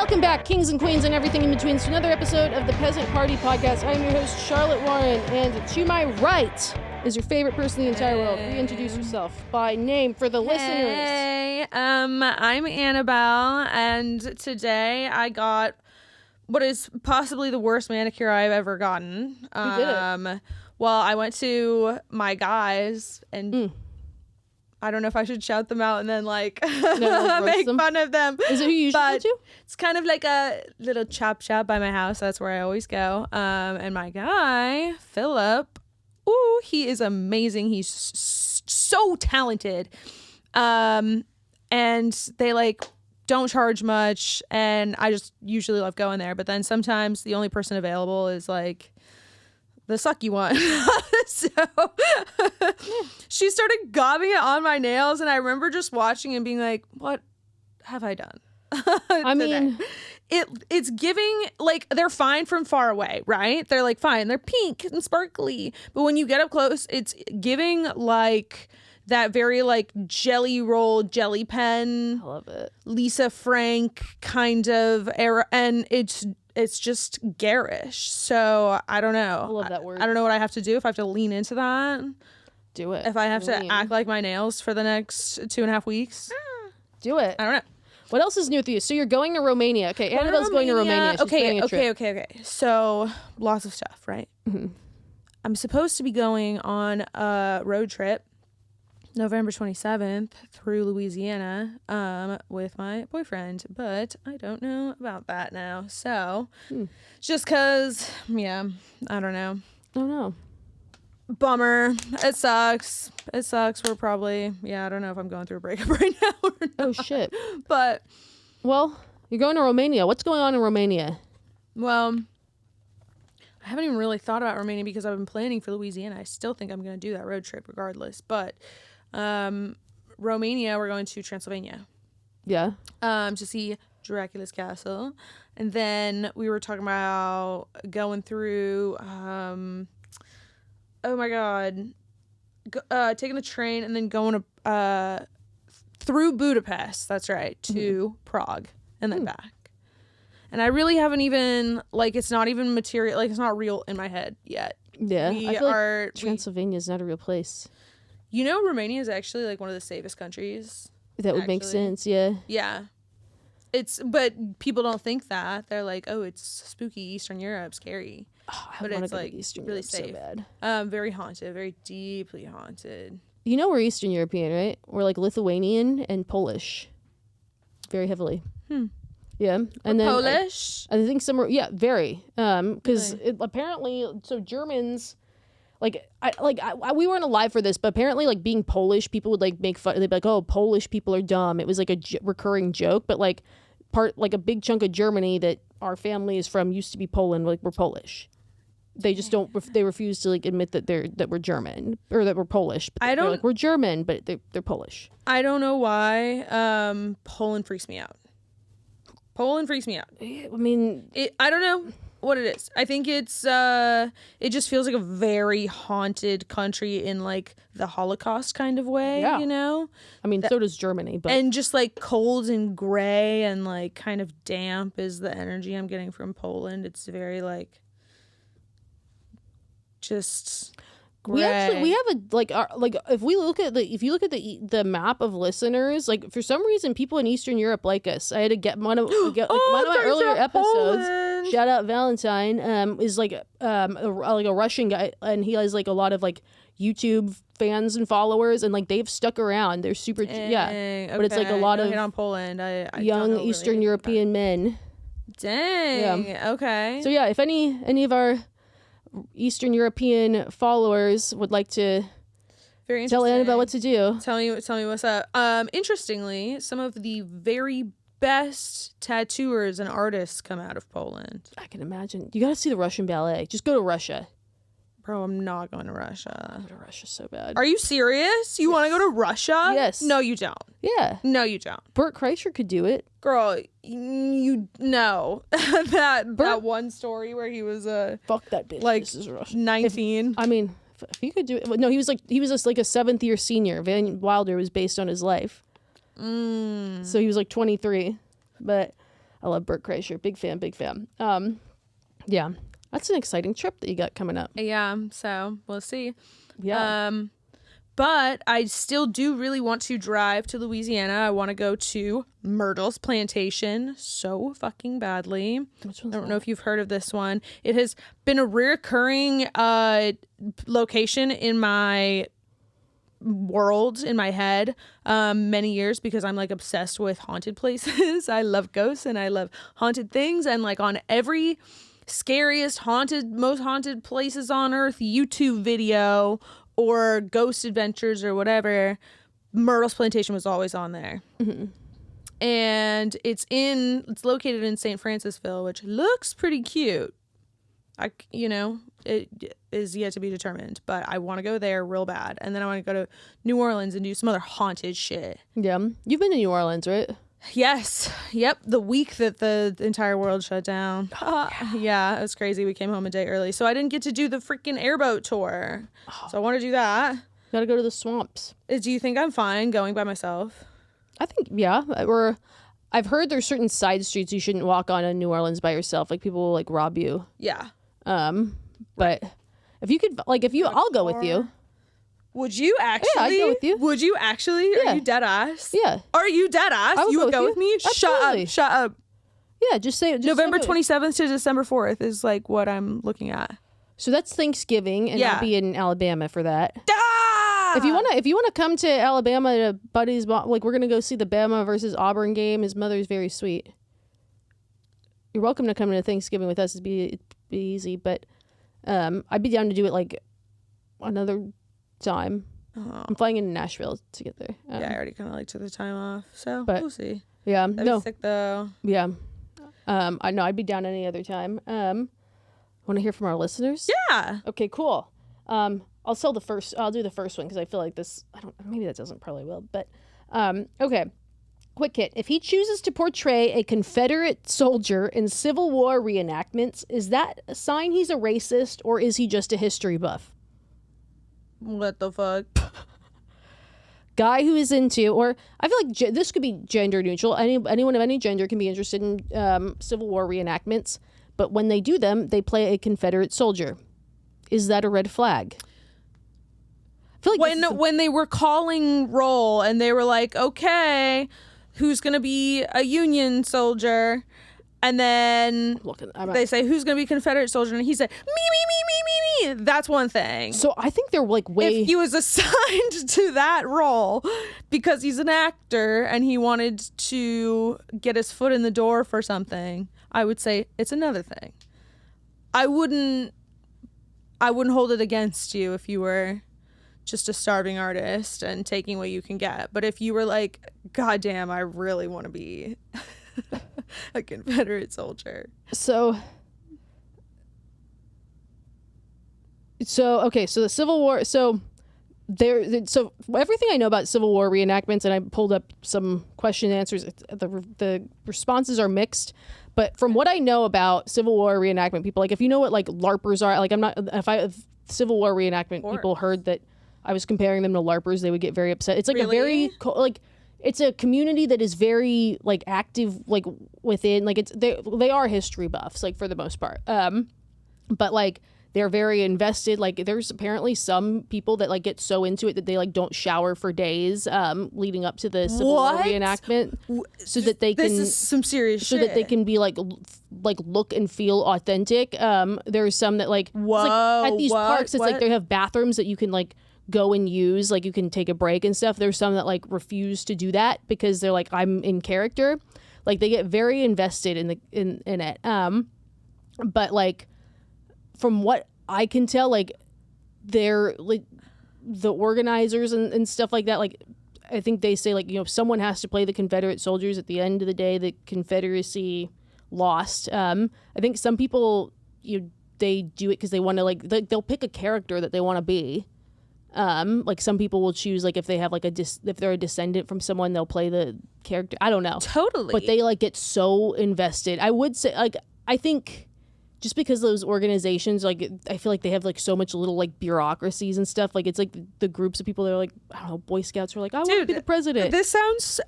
Welcome back, kings and queens and everything in between, to another episode of the Peasant Party Podcast. I am your host, Charlotte Warren, and to my right is your favorite person in the entire world. Reintroduce yourself by name for the listeners. Hey, I'm Annabelle, and today I got what is possibly the worst manicure I've ever gotten. Who did it? Well, I went to my guys, and I don't know if I should shout them out and then like make fun of them. Is it who you usually go to? It's kind of like a little chop shop by my house. That's where I always go. And my guy, Philip, ooh, he is amazing. He's so talented. And they like don't charge much, and I just usually love going there. But then sometimes the only person available is like the sucky one. So she started gobbing it on my nails, and I remember just watching and being like, what have I done? I mean, it's giving, like, they're fine from far away, right? They're like fine, they're pink and sparkly, but when you get up close, it's giving like that very like jelly roll, jelly pen, I love it, Lisa Frank kind of era, and it's just garish. So I don't know. I love that word. I don't know what I have to do, if I have to lean into that, do it. if I have to act like my nails for the next 2.5 weeks. Do it. I don't know. What else is new with you? So you're going to Romania. Okay, Annabelle's going to Romania. She's planning a trip. Okay. So lots of stuff, right? Mm-hmm. I'm supposed to be going on a road trip November 27th through Louisiana with my boyfriend, but I don't know about that now. So just because, yeah, I don't know. Oh no. Bummer. It sucks. We're probably, I don't know if I'm going through a breakup right now or not. Oh shit. But, well, you're going to Romania. What's going on in Romania? well, I haven't even really thought about Romania because I've been planning for Louisiana. I still think I'm going to do that road trip regardless. But Romania, we're going to Transylvania. Yeah. To see Dracula's castle. And then we were talking about going through, oh my God, taking the train and then going to, through Budapest, that's right, to Prague and then back. And I really haven't even, like, it's not even material, like, it's not real in my head yet. Yeah. We I feel are, like Transylvania is not a real place. you know, Romania is actually, like, one of the safest countries. That would make sense, yeah. Yeah. But people don't think that. They're like, oh, it's spooky, Eastern Europe, scary. Oh, But it's like Eastern really Europe safe. so bad. Very haunted, very deeply haunted. You know we're Eastern European, right? We're like Lithuanian and Polish. Very heavily. Yeah. And then Polish? I think some, very. Because apparently, so Germans, we weren't alive for this, but apparently, like, being Polish, people would, like, make fun. They'd be like, oh, Polish people are dumb. It was, like, a recurring joke. But, like, a big chunk of Germany that our family is from used to be Poland. Like, we're Polish. They just don't, they refuse to, like, admit that we're German or that we're Polish. But they're like, we're German, but they're Polish. I don't know why. Poland freaks me out. I mean, I don't know what it is. I think it's it just feels like a very haunted country in, like, the Holocaust kind of way, you know? I mean, so does Germany, but And just, like, cold and gray and, like, kind of damp is the energy I'm getting from Poland. It's very, like, just gray. we have a if you look at the map of listeners, like, for some reason people in Eastern Europe like us. I had to get one of my earlier episodes. Poland. Shout out Valentine. Is like a Russian guy, and he has, like, a lot of, like, YouTube fans and followers, and, like, they've stuck around. They're super But it's like a lot of hate on Poland. I young Eastern European men. Dang. Yeah. Okay. So yeah, if any of our Eastern European followers would like to Very tell interesting. Annabelle what to do. Tell me what's up. Interestingly, some of the very best tattooers and artists come out of Poland. I can imagine. You got to see the Russian ballet. Just go to Russia. Bro, I'm not going to Russia. Go to Russia so bad. Are you serious? You want to go to Russia? Yes. No, you don't. Yeah. No, you don't. Bert Kreischer could do it. Girl, you know that one story where he was Fuck that bitch. like This is Russia. 19. I mean, if he could do it. No, he was just like a 7th year senior. Van Wilder was based on his life. So he was like 23. But I love Bert Kreischer. Big fan, big fan. Yeah, that's an exciting trip that you got coming up. Yeah, so we'll see. Yeah. But I still do really want to drive to Louisiana. I want to go to Myrtle's Plantation so fucking badly. Which one's I don't know if you've heard of this one. It has been a reoccurring location in my world, in my head, many years, because I'm like obsessed with haunted places. I love ghosts and I love haunted things, and like on every scariest haunted, most haunted places on earth YouTube video or Ghost Adventures or whatever, Myrtle's Plantation was always on there. Mm-hmm. And it's located in St. Francisville, which looks pretty cute. It is yet to be determined, but I want to go there real bad. And then I want to go to New Orleans and do some other haunted shit. Yeah. You've been to New Orleans, right? Yes. Yep. The week that the entire world shut down. Yeah, it was crazy. We came home a day early. So I didn't get to do the freaking airboat tour. So I want to do that. Gotta go to the swamps. Do you think I'm fine going by myself? I think, yeah. I've heard there's certain side streets you shouldn't walk on in New Orleans by yourself. Like, people will, like, rob you. Yeah. But if you could, like, I'll go with you. Would you actually? Yeah, I'd go with you. Would you actually? Yeah. Are you dead ass? Yeah. Are you dead ass? I would You go would go with with you. me? Absolutely. Shut up. Yeah, just say November say- 27th to December 4th is like what I'm looking at. So that's Thanksgiving, and Yeah. I'll be in Alabama for that. Ah! If you wanna come to Alabama to Buddy's, like, we're gonna go see the Bama versus Auburn game. His mother's very sweet. You're welcome to come to Thanksgiving with us. It'd be easy, but I'd be down to do it like another time. I'm flying into Nashville to get there. Yeah, I already kind of like took the time off, so but- we'll see. Yeah, That'd no, be sick though. yeah. I know I'd be down any other time. Want to hear from our listeners? Yeah. Okay, cool. I'll do the first one because I feel like this. Maybe that doesn't probably will, but okay. Quick hit. If he chooses to portray a Confederate soldier in Civil War reenactments, is that a sign he's a racist, or is he just a history buff? What the fuck? Guy who is into, or I feel like this could be gender neutral. Anyone of any gender can be interested in Civil War reenactments, but when they do them, they play a Confederate soldier. Is that a red flag? I feel like When they were calling roll and they were like, okay, who's gonna be a Union soldier? And then they say, who's going to be a Confederate soldier? And he said, me. That's one thing. So I think they're like way... If he was assigned to that role because he's an actor and he wanted to get his foot in the door for something, I would say it's another thing. I wouldn't hold it against you if you were just a starving artist and taking what you can get. But if you were like, God damn, I really want to be... a Confederate soldier. So the Civil War. So everything I know about Civil War reenactments, and I pulled up some question and answers. The responses are mixed, but from what I know about Civil War reenactment people, like if you know what like LARPers are, like if Civil War reenactment people heard that I was comparing them to LARPers, they would get very upset. It's like Really? a very it's a community that is very like active, like within, like they are history buffs, like for the most part. But like they're very invested. Like there's apparently some people that like get so into it that they like don't shower for days leading up to the Civil War reenactment, so that they can. This is some serious shit. So that they can be like look and feel authentic. There's some that like, at these parks, it's like they have bathrooms that you can like go and use, like you can take a break and stuff. There's some that like refuse to do that because they're like, I'm in character. Like they get very invested in it. But like from what I can tell, like they're like the organizers and stuff like that, like I think they say like, someone has to play the Confederate soldiers. At the end of the day, the Confederacy lost. I think some people they do it because they want to like they'll pick a character that they want to be. Like some people will choose, like if they have like if they're a descendant from someone, they'll play the character. I don't know. Totally. But they like get so invested. I would say like, I think just because those organizations, like I feel like they have like so much little like bureaucracies and stuff. Like it's like the groups of people that are like, I don't know, Boy Scouts are like, I want to be the president. This sounds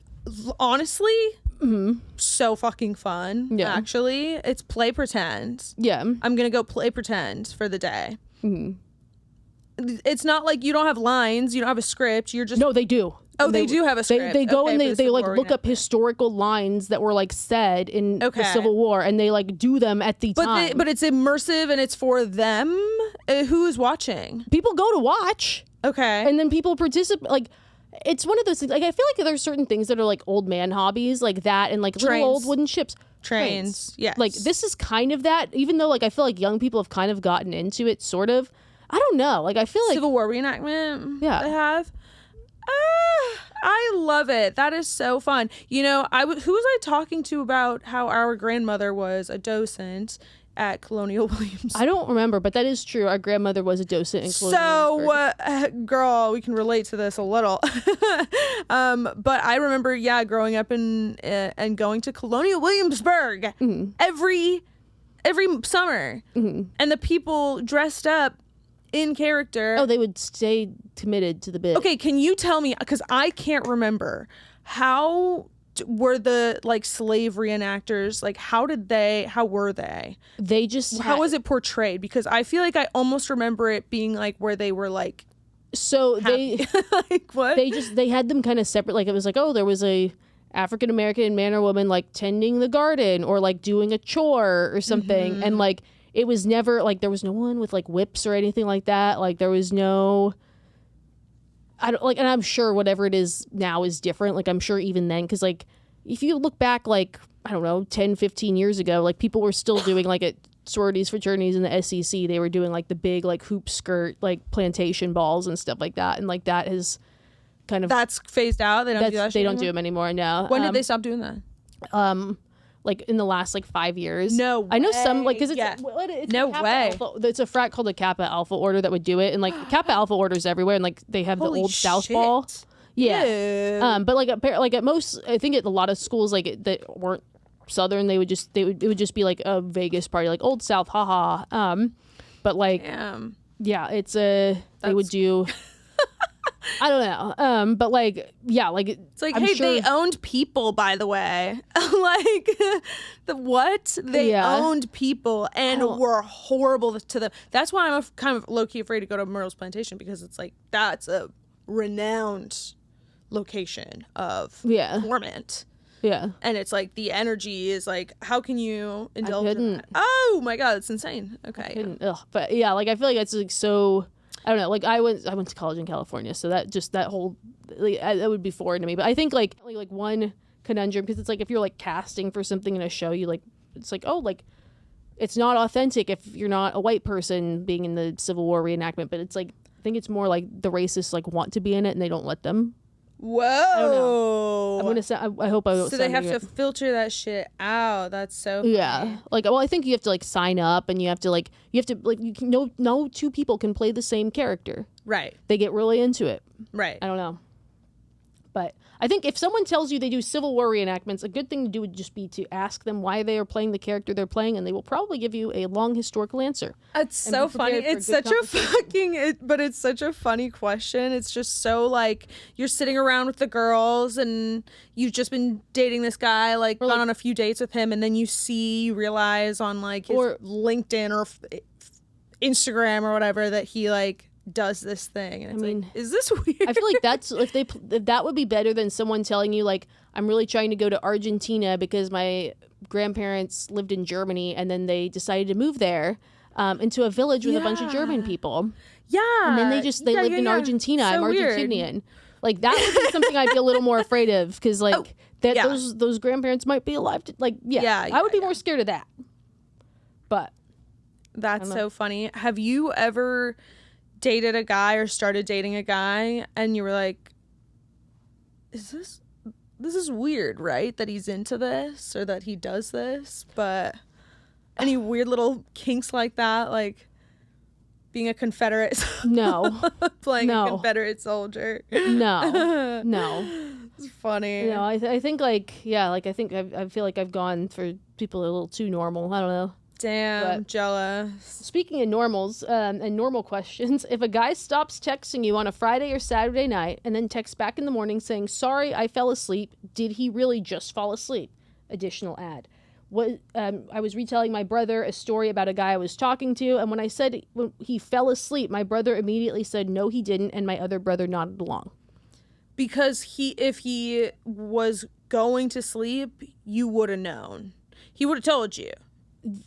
honestly So fucking fun. Yeah. Actually, it's play pretend. Yeah. I'm gonna go play pretend for the day. It's not like you don't have lines, you don't have a script. You're just No, they do. Oh, they do have a script. They go Okay, and for the they Civil like War look up reenactment. historical lines that were like said in the Okay. Civil War, and they like do them at the time. But it's immersive and it's for them. Who is watching? People go to watch, Okay. and then people participate. Like, it's one of those things. Like, I feel like there's certain things that are like old man hobbies, like that, and like Trains. little old wooden ships. Trains. Yes. Like, this is kind of that. Even though like I feel like young people have kind of gotten into it, sort of. I don't know. Like, I feel like Civil War reenactment. Yeah. They have. I love it. That is so fun. You know, who was I talking to about how our grandmother was a docent at Colonial Williams? I don't remember, but that is true. Our grandmother was a docent in Colonial So, girl, we can relate to this a little. But I remember, growing up and going to Colonial Williamsburg every summer, and the people dressed up in character. Oh, they would stay committed to the bit. Okay, can you tell me, because I can't remember, how were the like slave reenactors, like how were they? They just How was it portrayed? Because I feel like I almost remember it being like where they were like so happy. they like what? they had them kind of separate. Like, it was like, oh, there was a African American man or woman like tending the garden or like doing a chore or something, and like it was never like there was no one with like whips or anything like that. Like, there was no, I don't like, and I'm sure whatever it is now is different. Like, I'm sure even then, because like if you look back like, I don't know, 10, 15 years ago, like people were still doing like at sororities, fraternities in the SEC, they were doing like the big like hoop skirt, like plantation balls and stuff like that. And like that has kind of, That's phased out. They don't do that. they shit don't do anymore? them anymore now. When did they stop doing that? Like in the last like 5 years. No I know some like, because it's, way. well, it's No a Kappa way. Alpha, it's a frat called the Kappa Alpha Order that would do it, and like Kappa Alpha orders everywhere, and like they have Holy the old South shit. Ball. Yeah. Ew. But like at most, I think at a lot of schools like that weren't Southern, it would just be like a Vegas party, like Old South, haha. But like, Damn. yeah, it's they would do. I don't know. But like, yeah, like It's like, I'm hey, sure, they owned people, by the way. Like, the what? They Yeah. owned people and don't- were horrible to them. That's why I'm kind of low-key afraid to go to Myrtle's Plantation, because it's like, that's a renowned location of Yeah. torment. yeah. And it's like, the energy is like, how can you indulge in couldn't. that? Oh my God, it's insane. Okay. Ugh, but yeah, like I feel like it's like so. I don't know. Like I went to college in California, so that whole like, that would be foreign to me. But I think like one conundrum, because it's like if you're like casting for something in a show, you like it's like, oh, like it's not authentic if you're not a white person being in the Civil War reenactment. But it's like I think it's more like the racists like want to be in it and they don't let them. Whoa. I'm gonna say I hope I don't. So they sound have to ignorant. filter that shit out. That's so funny. Yeah, like well, I think you have to like sign up, and you have to like you can, no two people can play the same character. Right. They get really into it. Right. I don't know. But I think if someone tells you they do Civil War reenactments, a good thing to do would just be to ask them why they are playing the character they're playing, and they will probably give you a long historical answer. It's and so be prepared funny. for a It's good such a fucking but it's such a funny question. It's just so like you're sitting around with the girls and you've just been dating this guy, like gone on a few dates with him, and then you realize on like his Or- LinkedIn or Instagram or whatever that he like does this thing, and it's mean, like, is this weird? I feel like that's if that would be better than someone telling you like I'm really trying to go to Argentina because my grandparents lived in Germany and then they decided to move there into a village with a bunch of German people. Yeah. And then they lived in Argentina. I'm Argentinian. Like that would be something I'd be a little more afraid of, because like those grandparents might be alive. I would be more scared of that. But That's so funny. Have you ever dated a guy or started dating a guy and you were like, this is weird, right? That he's into this or that he does this, but any weird little kinks like that, like being a Confederate, no, playing a No. Confederate soldier. no. It's funny. You know, I think like I think I feel like I've gone for people a little too normal. I don't know. Damn, But jealous. speaking of normals and normal questions, if a guy stops texting you on a Friday or Saturday night and then texts back in the morning saying, "Sorry, I fell asleep," did he really just fall asleep? Additional ad. I was retelling my brother a story about a guy I was talking to, and when I said when he fell asleep, my brother immediately said, "No, he didn't," and my other brother nodded along. Because if he was going to sleep, you would have known. He would have told you.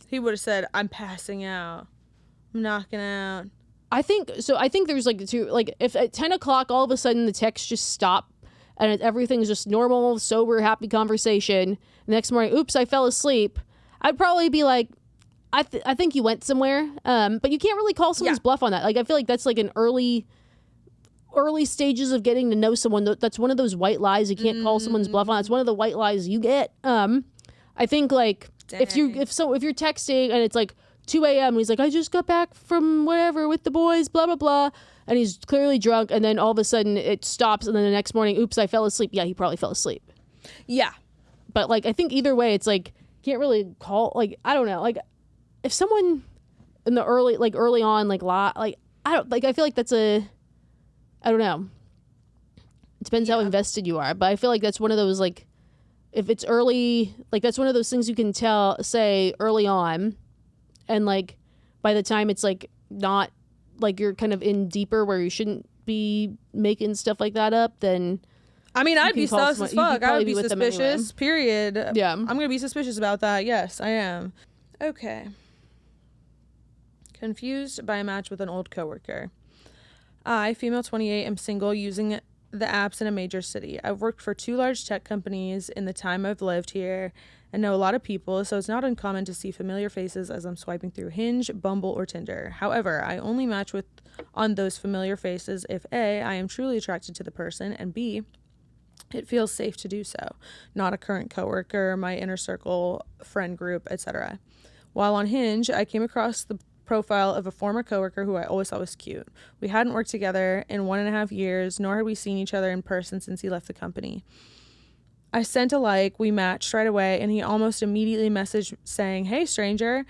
He would have said, "I'm passing out. I'm knocking out." I think there's like two, like if at 10 o'clock all of a sudden the texts just stop and everything's just normal, sober, happy conversation. The next morning, oops, I fell asleep. I'd probably be like, I think you went somewhere. But you can't really call someone's bluff on that. Like, I feel like that's like an early stages of getting to know someone. That's one of those white lies you can't call someone's bluff on. It's one of the white lies you get. I think like if you're texting and it's like 2 a.m. and he's like, "I just got back from whatever with the boys, blah blah blah," and he's clearly drunk, and then all of a sudden it stops, and then the next morning, oops, I fell asleep. Yeah, he probably fell asleep. Yeah. But like I think either way, it's like can't really call, like I don't know, like if someone in the early on I feel like that's I don't know. It depends how invested you are, but I feel like that's one of those, like, if it's early, like that's one of those things you can say early on, and like by the time it's like not like you're kind of in deeper where you shouldn't be making stuff like that up, then I mean, I'd be sus as fuck. I would be suspicious, anyway. Period. Yeah. I'm going to be suspicious about that. Yes, I am. Okay. Confused by a match with an old coworker. I, female 28, am single, using the apps in a major city. I've worked for 2 large tech companies in the time I've lived here and know a lot of people, so it's not uncommon to see familiar faces as I'm swiping through Hinge, Bumble, or Tinder. However, I only match on those familiar faces if A, I am truly attracted to the person, and B, it feels safe to do so, not a current coworker, my inner circle, friend group, etc. While on Hinge, I came across the profile of a former coworker who I always thought was cute. We hadn't worked together in 1.5 years, nor had we seen each other in person since he left the company. I sent a like, we matched right away, and he almost immediately messaged saying, "Hey, stranger."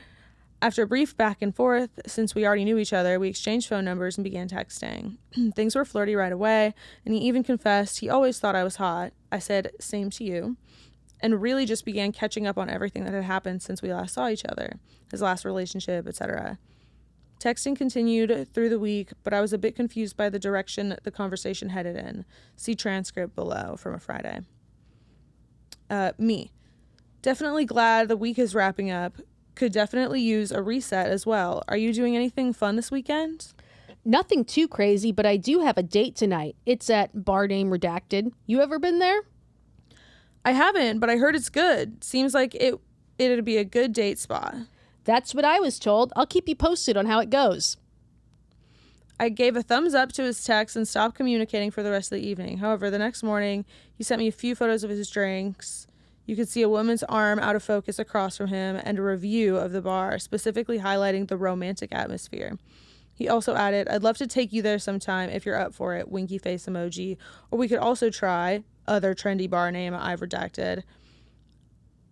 After a brief back and forth, since we already knew each other, we exchanged phone numbers and began texting. Things were flirty right away, and he even confessed he always thought I was hot. I said, "Same to you," and really just began catching up on everything that had happened since we last saw each other, his last relationship, etc. Texting continued through the week, but I was a bit confused by the direction the conversation headed in. See transcript below from a Friday. Me. Definitely glad the week is wrapping up. Could definitely use a reset as well. Are you doing anything fun this weekend? Nothing too crazy, but I do have a date tonight. It's at bar name redacted. You ever been there? I haven't, but I heard it's good. Seems like it'd be a good date spot. That's what I was told. I'll keep you posted on how it goes. I gave a thumbs up to his text and stopped communicating for the rest of the evening. However, the next morning, he sent me a few photos of his drinks. You could see a woman's arm out of focus across from him and a review of the bar, specifically highlighting the romantic atmosphere. He also added, "I'd love to take you there sometime if you're up for it," winky face emoji. Or we could also try other trendy bar name I've redacted.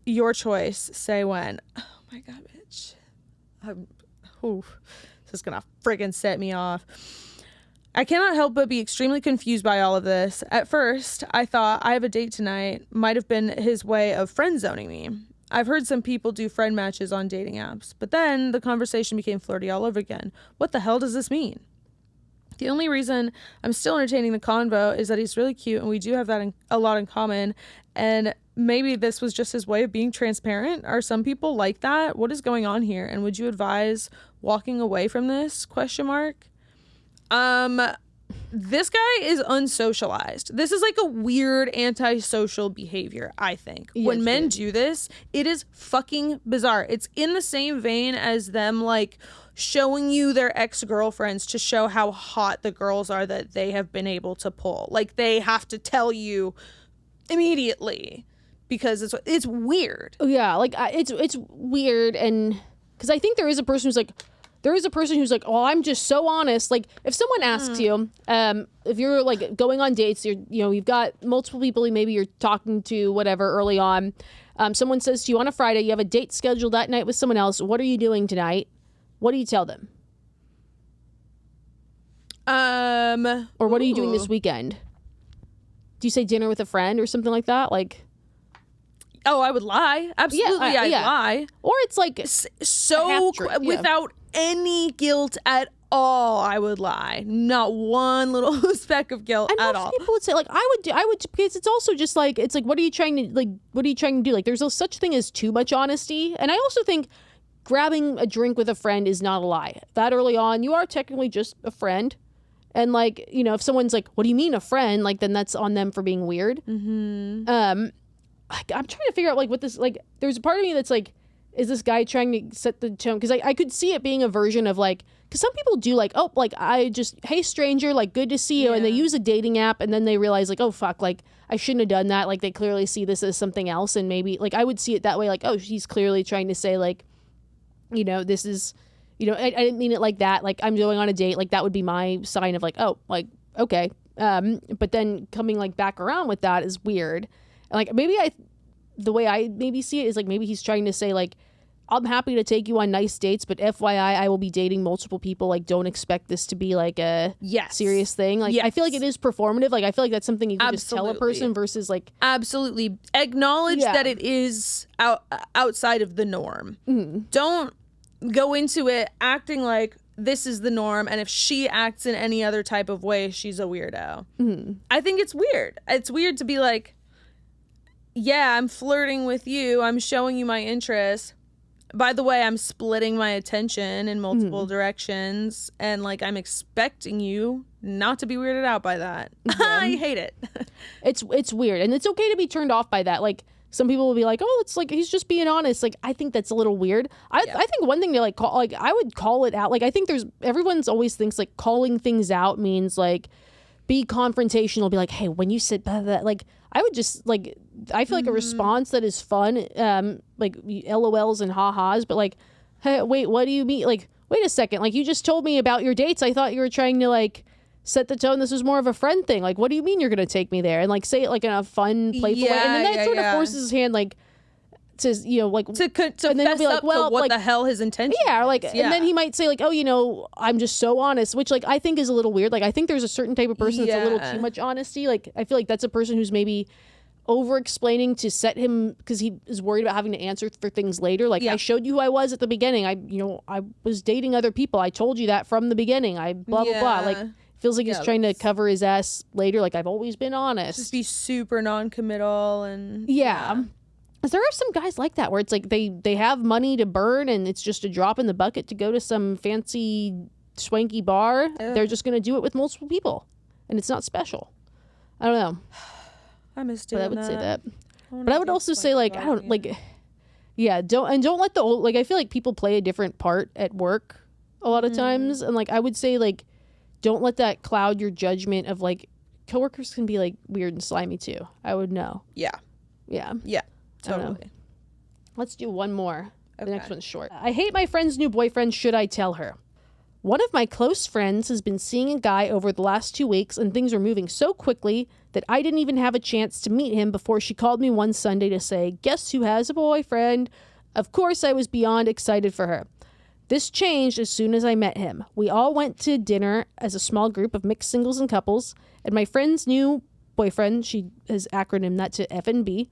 Your choice. Say when. Oh my God, bitch. This is going to friggin' set me off. I cannot help but be extremely confused by all of this. At first, I thought I have a date tonight might have been his way of friend zoning me. I've heard some people do friend matches on dating apps, but then the conversation became flirty all over again. What the hell does this mean? The only reason I'm still entertaining the convo is that he's really cute and we do have that a lot in common, and maybe this was just his way of being transparent. Are some people like that? What is going on here? And would you advise walking away from this? ? This guy is unsocialized. This is like a weird antisocial behavior, I think. Yeah, when men do this, it is fucking bizarre. It's in the same vein as them like showing you their ex-girlfriends to show how hot the girls are that they have been able to pull. Like they have to tell you immediately because it's weird. Oh yeah, like it's weird, and because I think there is a person who's like there is a person who's like, oh, I'm just so honest. Like if someone asks you, if you're like going on dates, you've got multiple people maybe you're talking to, whatever, early on. Someone says to you on a Friday, you have a date scheduled that night with someone else. What are you doing tonight? What do you tell them? Or what are you doing this weekend? Do you say dinner with a friend or something like that? Like, oh, I would lie. Absolutely, I'd lie. Or it's like without any guilt at all, I would lie. Not one little speck of guilt at all. People would say like I would because it's also just like it's like what are you trying to do? Like there's no such thing as too much honesty. And I also think grabbing a drink with a friend is not a lie. That early on, you are technically just a friend. And like, if someone's like, what do you mean a friend? Like then that's on them for being weird. Mm-hmm. I'm trying to figure out like what this like there's a part of me that's like, is this guy trying to set the tone? Because I could see it being a version of like, because some people do like, oh, like I just, hey stranger, like good to see you. And they use a dating app and then they realize like, oh fuck, like I shouldn't have done that. Like they clearly see this as something else. And maybe like I would see it that way. Like, oh, she's clearly trying to say like, this is, I didn't mean it like that. Like I'm going on a date. Like that would be my sign of like, oh, like, okay. But then coming like back around with that is weird. And like, maybe the way I maybe see it is like, maybe he's trying to say like, I'm happy to take you on nice dates, but FYI, I will be dating multiple people. Like, don't expect this to be like a serious thing. Like, I feel like it is performative. Like, I feel like that's something you can just tell a person versus like. Absolutely. Acknowledge that it is outside of the norm. Mm-hmm. Don't go into it acting like this is the norm, and if she acts in any other type of way, she's a weirdo. Mm-hmm. I think it's weird. It's weird to be like, yeah, I'm flirting with you. I'm showing you my interest. By the way, I'm splitting my attention in multiple directions, and like I'm expecting you not to be weirded out by that. I hate it. It's weird, and it's okay to be turned off by that. Like some people will be like, "Oh, it's like he's just being honest." Like I think that's a little weird. I think one thing to like call, like I would call it out. Like I think everyone's always thinks like calling things out means like be confrontational. Be like, "Hey, when you said that," like I would just like. I feel like a response that is fun, like LOLs and ha-has, but like, hey, wait, what do you mean? Like, wait a second, like you just told me about your dates. I thought you were trying to like set the tone. This was more of a friend thing. Like, what do you mean you're going to take me there? And like say it like in a fun, playful way. And then that sort of forces his hand like to, like to and then he'll be like, well, what like, the hell his intention or like, and then he might say like, oh, I'm just so honest, which like I think is a little weird. Like I think there's a certain type of person that's a little too much honesty. Like I feel like that's a person who's maybe over explaining to set him because he is worried about having to answer for things later. Like I showed you who I was at the beginning. I was dating other people. I told you that from the beginning. I blah blah blah. Like feels like he's trying to cover his ass later. Like I've always been honest. Just be super non-committal and There are some guys like that where it's like they have money to burn and it's just a drop in the bucket to go to some fancy swanky bar. They're just gonna do it with multiple people, and it's not special. I don't know. I miss doing that. But I would say that. But I would also say like I don't like don't let the old like I feel like people play a different part at work a lot of times, and like I would say like don't let that cloud your judgment of like coworkers can be like weird and slimy too. I would know. Yeah. Totally. Let's do one more. Okay. The next one's short. I hate my friend's new boyfriend. Should I tell her? One of my close friends has been seeing a guy over the last 2 weeks, and things are moving so quickly that I didn't even have a chance to meet him before she called me one Sunday to say, guess who has a boyfriend? Of course, I was beyond excited for her. This changed as soon as I met him. We all went to dinner as a small group of mixed singles and couples, and my friend's new boyfriend, she has acronymed that to FNB,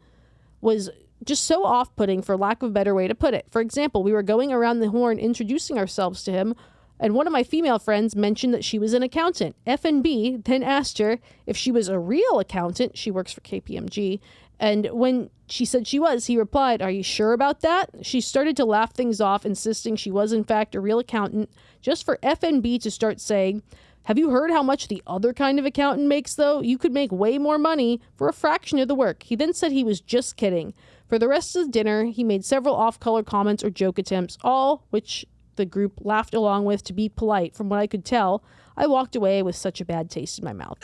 was just so off-putting, for lack of a better way to put it. For example, we were going around the horn introducing ourselves to him, and one of my female friends mentioned that she was an accountant. FNB then asked her if she was a real accountant. She works for KPMG. And when she said she was, he replied, "Are you sure about that?" She started to laugh things off, insisting she was in fact a real accountant, just for FNB to start saying, "Have you heard how much the other kind of accountant makes, though? You could make way more money for a fraction of the work." He then said he was just kidding. For the rest of the dinner, he made several off-color comments or joke attempts, all which the group laughed along with to be polite. From what I could tell, I walked away with such a bad taste in my mouth.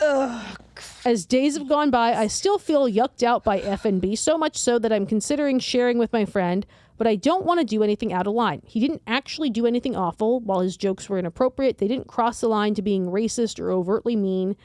As days have gone by, I still feel yucked out by FNB, so much so that I'm considering sharing with my friend, but I don't want to do anything out of line. He didn't actually do anything awful. While his jokes were inappropriate, they didn't cross the line to being racist or overtly mean.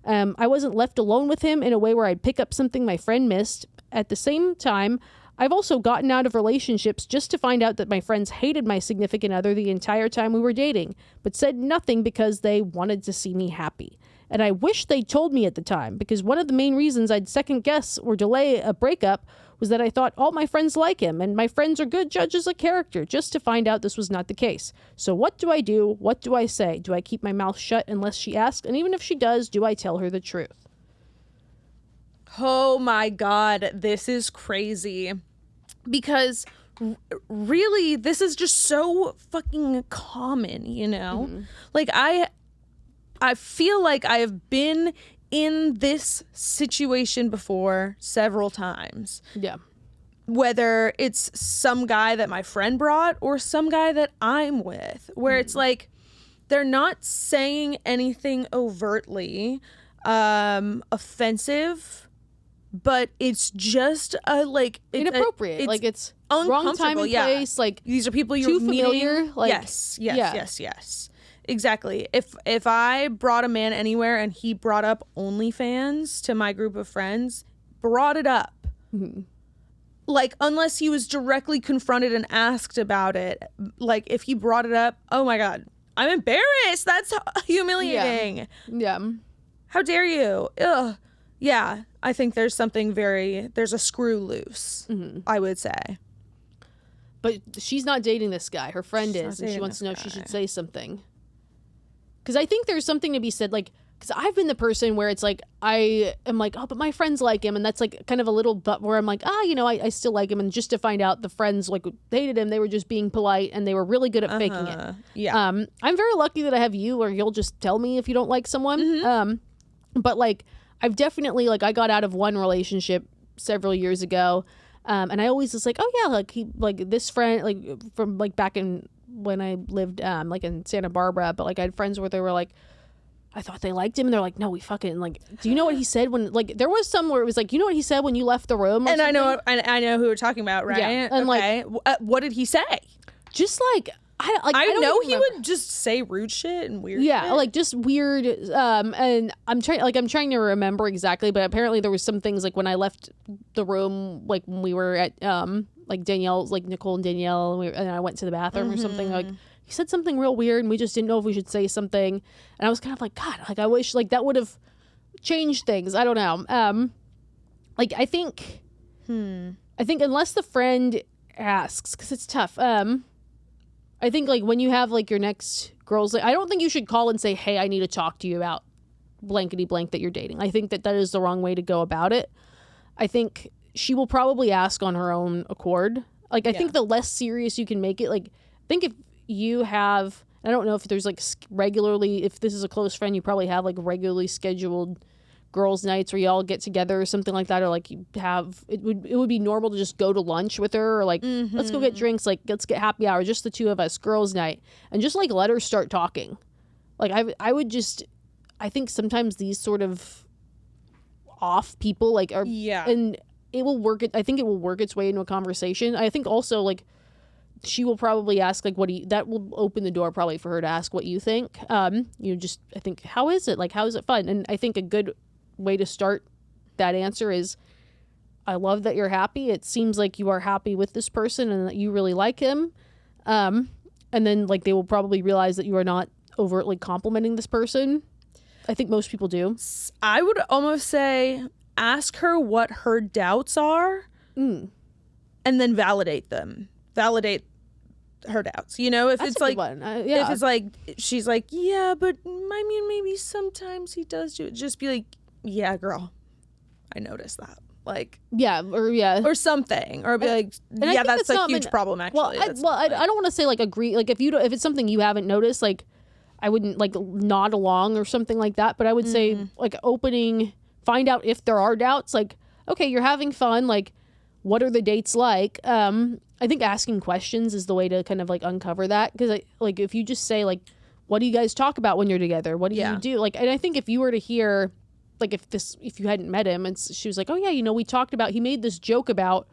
I wasn't left alone with him in a way where I'd pick up something my friend missed. At the same time, I've also gotten out of relationships just to find out that my friends hated my significant other the entire time we were dating, but said nothing because they wanted to see me happy. And I wish they told me at the time, because one of the main reasons I'd second guess or delay a breakup was that I thought all my friends like him, and my friends are good judges of character, just to find out this was not the case. So what do I do? What do I say? Do I keep my mouth shut unless she asks? And even if she does, do I tell her the truth? Oh my God, this is crazy. Because really, this is just so fucking common, you know? Like, I feel like I have been in this situation before several times. Yeah. Whether it's some guy that my friend brought or some guy that I'm with, where it's like they're not saying anything overtly offensive, but it's just inappropriate. It's wrong time and place. Like, these are people you're too familiar. meeting. Like, Yes. Exactly. If I brought a man anywhere and he brought up OnlyFans to my group of friends, brought it up. Like, unless he was directly confronted and asked about it, like, if he brought it up, oh my God, I'm embarrassed. That's humiliating. Yeah. How dare you? Ugh. Yeah, I think there's a screw loose, I would say. But she's not dating this guy. Her friend is, and she wants to know if she should say something. Because I think there's something to be said, like, because I've been the person where it's like, I am like, oh, but my friends like him. And that's like kind of a little but where I'm like, I still like him. And just to find out the friends like hated him, they were just being polite and they were really good at faking it. Yeah. I'm very lucky that I have you, or you'll just tell me if you don't like someone. But like, I've definitely, like, I got out of one relationship several years ago. And I always was like, oh yeah, like this friend, like from like back in when I lived like in Santa Barbara, but like I had friends where they were like, I thought they liked him, and they're like, no, we fucking, like, do you know what he said when, like, there was some where it was like, you know what he said when you left the room? And something? I know who we're talking about, right? Yeah. And okay. What did he say? Just like, I know he would just say rude shit and weird shit. Yeah, like just weird. And I'm trying to remember exactly, but apparently there was some things like when I left the room, like when we were at like Danielle's, like Nicole and Danielle, and I went to the bathroom or something. Like he said something real weird, and we just didn't know if we should say something. And I was kind of like, God, like I wish like that would have changed things. I don't know. Like I think unless the friend asks, because it's tough. I think, like, when you have, like, your next girls, like, I don't think you should call and say, hey, I need to talk to you about blankety blank that you're dating. I think that is the wrong way to go about it. I think she will probably ask on her own accord. Like, I think the less serious you can make it, like, I think if you have, I don't know if there's, like, regularly, if this is a close friend, you probably have, like, regularly scheduled girls' nights where you all get together or something like that, or like you have it would be normal to just go to lunch with her, or like let's go get drinks, like let's get happy hour, just the two of us, girls' night, and just like let her start talking. Like I would just, I think sometimes these sort of off people like are and it will work. I think it will work its way into a conversation. I think also like she will probably ask like that will open the door probably for her to ask what you think. Just I think, how is it, like how is it fun? And I think a good way to start that answer is, I love that you're happy. It seems like you are happy with this person and that you really like him. And then like they will probably realize that you are not overtly complimenting this person. I think most people do. I would almost say ask her what her doubts are and then validate them. Validate her doubts, you know, if That's it's a like good one. if it's like she's like, yeah, but I mean maybe sometimes he does do it, just be like, yeah, girl, I noticed that, like, or something, or be like, yeah, that's a huge problem actually. I don't want to say like agree, like if it's something you haven't noticed, like I wouldn't like nod along or something like that, but I would say like find out if there are doubts, like, okay, you're having fun, like what are the dates like? I think asking questions is the way to kind of like uncover that, because like if you just say like, what do you guys talk about when you're together? What do Yeah. you do? Like, and I think if you were to hear, like, if you hadn't met him, and she was like, oh yeah, you know, we talked about, he made this joke about,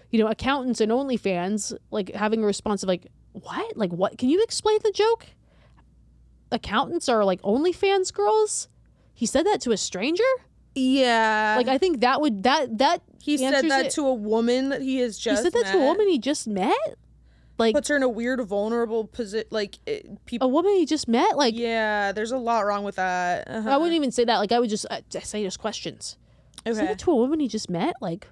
you know, accountants and OnlyFans, like having a response of like, what? Like, what? Can you explain the joke? Accountants are like OnlyFans girls? He said that to a stranger? Yeah. Like, I think that would, that he said answers that it. to a woman that he has He just said that to a woman he just met? Like, Puts her in a weird, vulnerable position. Like, people. a woman he just met? Like, Yeah, there's a lot wrong with that. I wouldn't even say that. Like, I would just say just questions. Say Okay. that to a woman he just met? Like,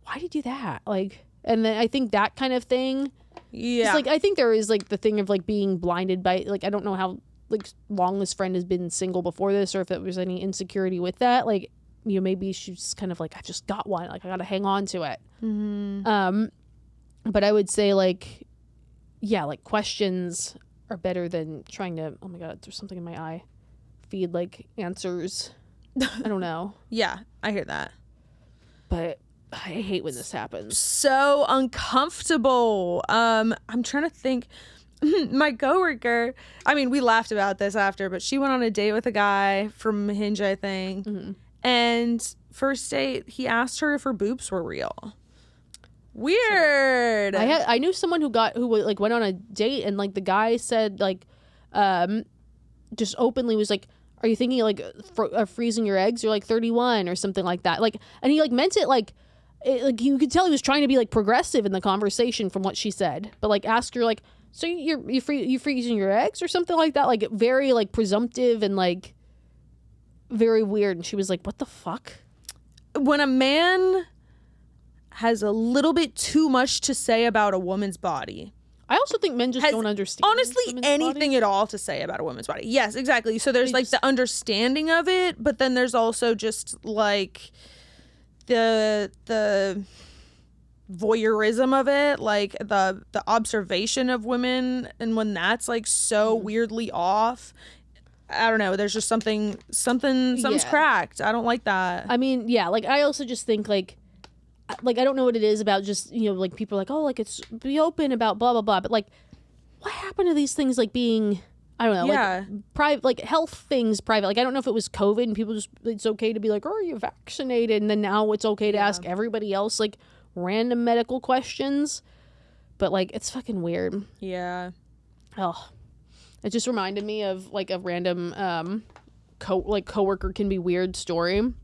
why did you do that? Like, and then I think that kind of thing. Yeah. It's like, I think there is like the thing of like being blinded by, like, I don't know how like long this friend has been single before this, or if there was any insecurity with that. Like, you know, maybe she's kind of like, I just got one. Like, I got to hang on to it. But I would say like, yeah, like questions are better than trying to, oh my God, there's something in my eye. Feed like answers. I don't know. Yeah, I hear that. But I hate when this happens. So uncomfortable. I'm trying to think. My coworker, I mean, we laughed about this after, but she went on a date with a guy from Hinge, I think. And first date, he asked her if her boobs were real. Weird. I knew someone who like went on a date, and like the guy said like, just openly was like, are you thinking like freezing your eggs? You're like 31 or something like that. Like, and he like meant it like, like you could tell he was trying to be like progressive in the conversation from what she said, but like ask her like, so you freezing your eggs or something like that, like very like presumptive and like very weird. And she was like, what the fuck? When a man has a little bit too much to say about a woman's body. I also think men just don't understand. Honestly, women's anything bodies. at all to say about a woman's body. Yes, exactly. So there's like the understanding of it, but then there's also just like the voyeurism of it, like the observation of women, and when that's like so weirdly off, I don't know, there's just something's Yeah. cracked. I don't like that. I mean, yeah, like I also just think like I don't know what it is about just, you know, like people are like, oh, like it's be open about blah blah blah, but like what happened to these things like being, I don't know, Yeah. like private, like health things private. Like I don't know if it was COVID and people just, it's okay to be like, oh, are you vaccinated, and then now it's okay to ask everybody else like random medical questions, but like it's fucking weird. Yeah. Oh, it just reminded me of like a random coworker can be weird story.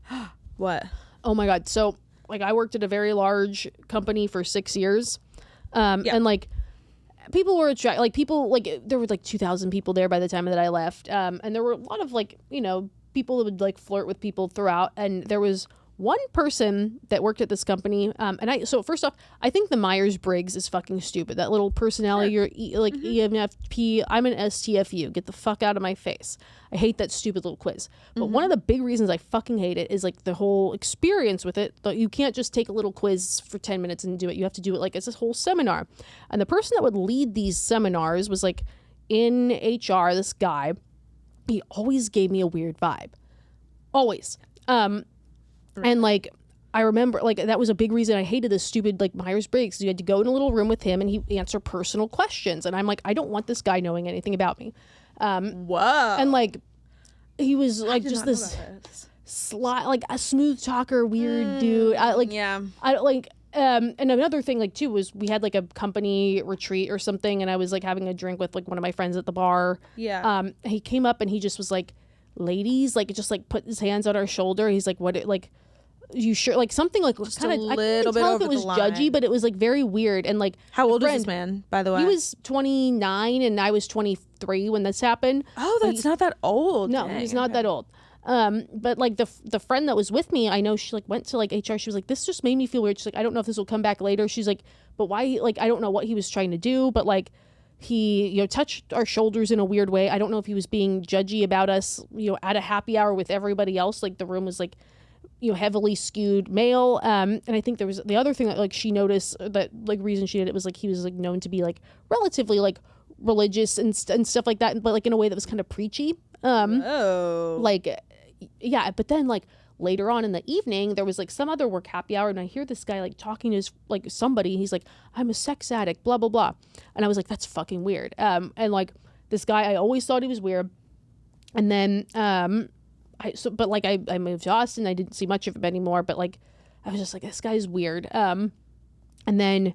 What? Oh my God. So like I worked at a very large company for 6 years. And like people were like people, like there were like 2,000 people there by the time that I left. And there were a lot of like, you know, people that would like flirt with people throughout. And there was one person that worked at this company. So first off, I think the Myers-Briggs is fucking stupid. That little personality, you're like ENFP, I'm an STFU. Get the fuck out of my face. I hate that stupid little quiz. But one of the big reasons I fucking hate it is like the whole experience with it. You can't just take a little quiz for 10 minutes and do it. You have to do it like it's this whole seminar. And the person that would lead these seminars was like in HR, this guy. He always gave me a weird vibe. Always. And like I remember like that was a big reason I hated this stupid like Myers-Briggs. You had to go in a little room with him and he answer personal questions, and I'm like, I don't want this guy knowing anything about me. Whoa. And like he was like just this like a smooth talker, weird dude. I like and another thing like too was we had like a company retreat or something, and I was like having a drink with like one of my friends at the bar. He came up and he just was like, ladies, like just like put his hands on our shoulder. He's like, what, like, you sure, like something like kind of, I couldn't tell if it was judgy, but it was like very weird. And like, how old is this man, by the way? He was 29 and I was 23 when this happened. Oh, that's not that old. No, he's not that old. But like the friend that was with me, I know she like went to like HR. She was like, this just made me feel weird. She's like, I don't know if this will come back later. She's like, but why? Like, I don't know what he was trying to do, but like he, you know, touched our shoulders in a weird way. I don't know if he was being judgy about us, you know, at a happy hour with everybody else. Like the room was like, you know, heavily skewed male. And I think there was the other thing that like she noticed, that like reason she did it was like he was like known to be like relatively like religious and stuff like that, but like in a way that was kind of preachy. Like, yeah, but then like later on in the evening there was like some other work happy hour, and I hear this guy like talking to his like somebody. He's like, I'm a sex addict, blah blah blah, and I was like, that's fucking weird. And like this guy, I always thought he was weird. And then, but like I moved to Austin. I didn't see much of him anymore, but like, I was just like, this guy's weird. And then,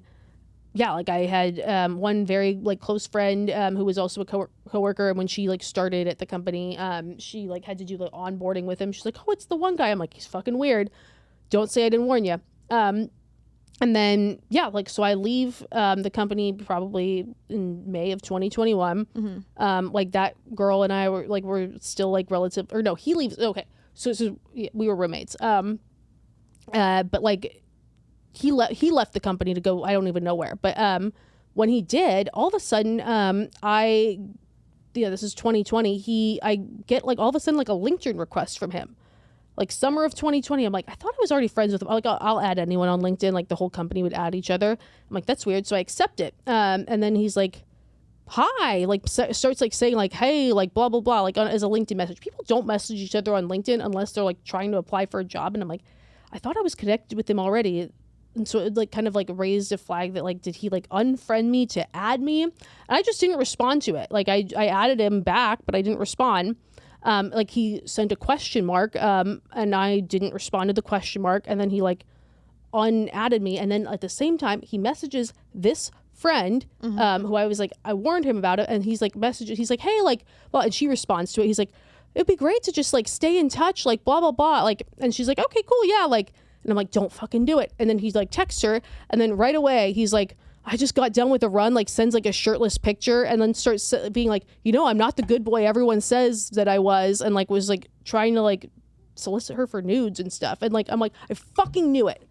yeah, like I had one very like close friend who was also a coworker, and when she like started at the company, she like had to do like onboarding with him. She's like, oh, it's the one guy. I'm like, he's fucking weird. Don't say I didn't warn you. And then, yeah, like, so I leave the company probably in May of 2021. Like, that girl and I were still, like, relative, or no, he leaves, okay, so yeah, we were roommates. But, like, he left the company to go, I don't even know where, but when he did, all of a sudden, this is 2020, I get, like, all of a sudden, like, a LinkedIn request from him. Like summer of 2020, I'm like, I thought I was already friends with him. Like, I'll add anyone on LinkedIn. Like the whole company would add each other. I'm like, that's weird. So I accept it. And then he's like, hi, like starts like saying like, hey, like blah, blah, blah, like as a LinkedIn message. People don't message each other on LinkedIn unless they're like trying to apply for a job. And I'm like, I thought I was connected with him already. And so it like kind of like raised a flag that like, did he like unfriend me to add me? And I just didn't respond to it. Like I added him back, but I didn't respond. Like he sent a question mark, and I didn't respond to the question mark, and then he like unadded me, and then at the same time he messages this friend, who I was like, I warned him about it, and he's like he's like, hey, like, well, and she responds to it, he's like, it'd be great to just like stay in touch, like blah blah blah, like, and she's like, okay, cool, yeah, like, and I'm like, don't fucking do it, and then he's like texts her, and then right away he's like, I just got done with a run, like sends like a shirtless picture, and then starts being like, you know, I'm not the good boy everyone says that I was, and like was like trying to like solicit her for nudes and stuff. And like, I'm like, I fucking knew it.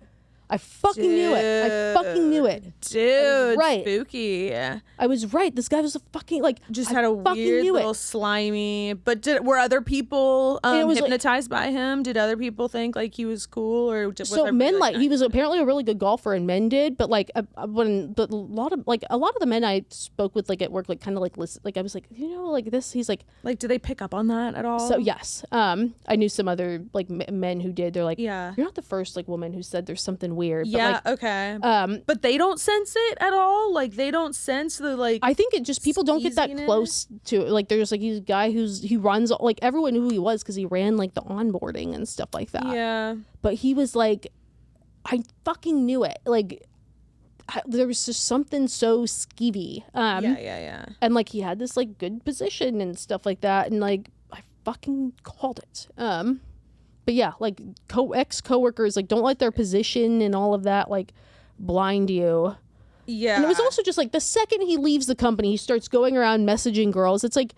I fucking knew it. I fucking knew it. Dude, right. Spooky. I was right. This guy was a fucking like just had a weird little slimy. But were other people hypnotized by him? Did other people think like he was cool, or so men like he was apparently a really good golfer, and men did. But like a lot of the men I spoke with like at work like kind of like listen, like I was like, you know, like this. He's like do they pick up on that at all? So yes, I knew some other like men who did. They're like, yeah, you're not the first like woman who said there's something weird. Yeah, but, like, okay. But they don't sense it at all? Like, they don't sense the, like... I think it just, people don't get that close to it. Like, there's, like, he's a guy he runs, like, everyone knew who he was because he ran, like, the onboarding and stuff like that. Yeah. But he was, like, I fucking knew it. Like, there was just something so skeevy. Yeah. And, like, he had this, like, good position and stuff like that. And, like, I fucking called it. But yeah, like ex-coworkers, like don't let their position and all of that like blind you. Yeah. And it was also just like the second he leaves the company, he starts going around messaging girls. It's like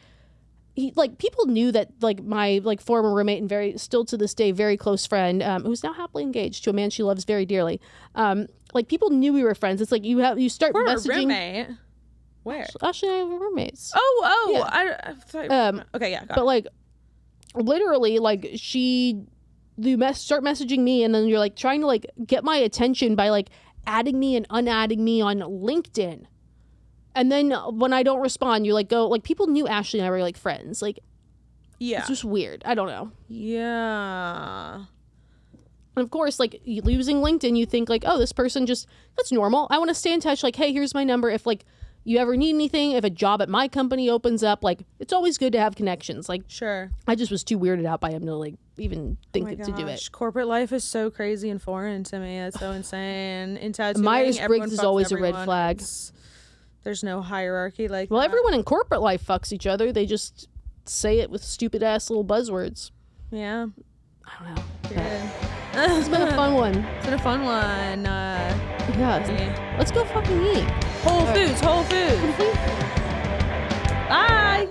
people knew that like my like former roommate and still to this day very close friend, who's now happily engaged to a man she loves very dearly. Like people knew we were friends. It's like you start messaging. Roommate. Where? Actually, I have roommates. Oh, yeah. I thought, okay, yeah. But like literally like you start messaging me, and then you're like trying to like get my attention by like adding me and unadding me on LinkedIn, and then when I don't respond, you like go like people knew Ashley and I were like friends. Like, yeah, it's just weird. I don't know. Yeah. And of course, like using LinkedIn, you think like, oh, this person that's normal. I want to stay in touch. Like, hey, here's my number. If like you ever need anything, if a job at my company opens up, like it's always good to have connections. Like, sure. I just was too weirded out by him to like even think to do it. Corporate life is so crazy and foreign to me. It's so insane. In tattooing, Myers-Briggs is always a red flag. There's no hierarchy like well, that. everyone in corporate life fucks each other. They just say it with stupid ass little buzzwords. Yeah. I don't know. Good. It's been a fun one. It's been a fun one. Yeah. Let's go fucking eat. Whole Foods. Bye.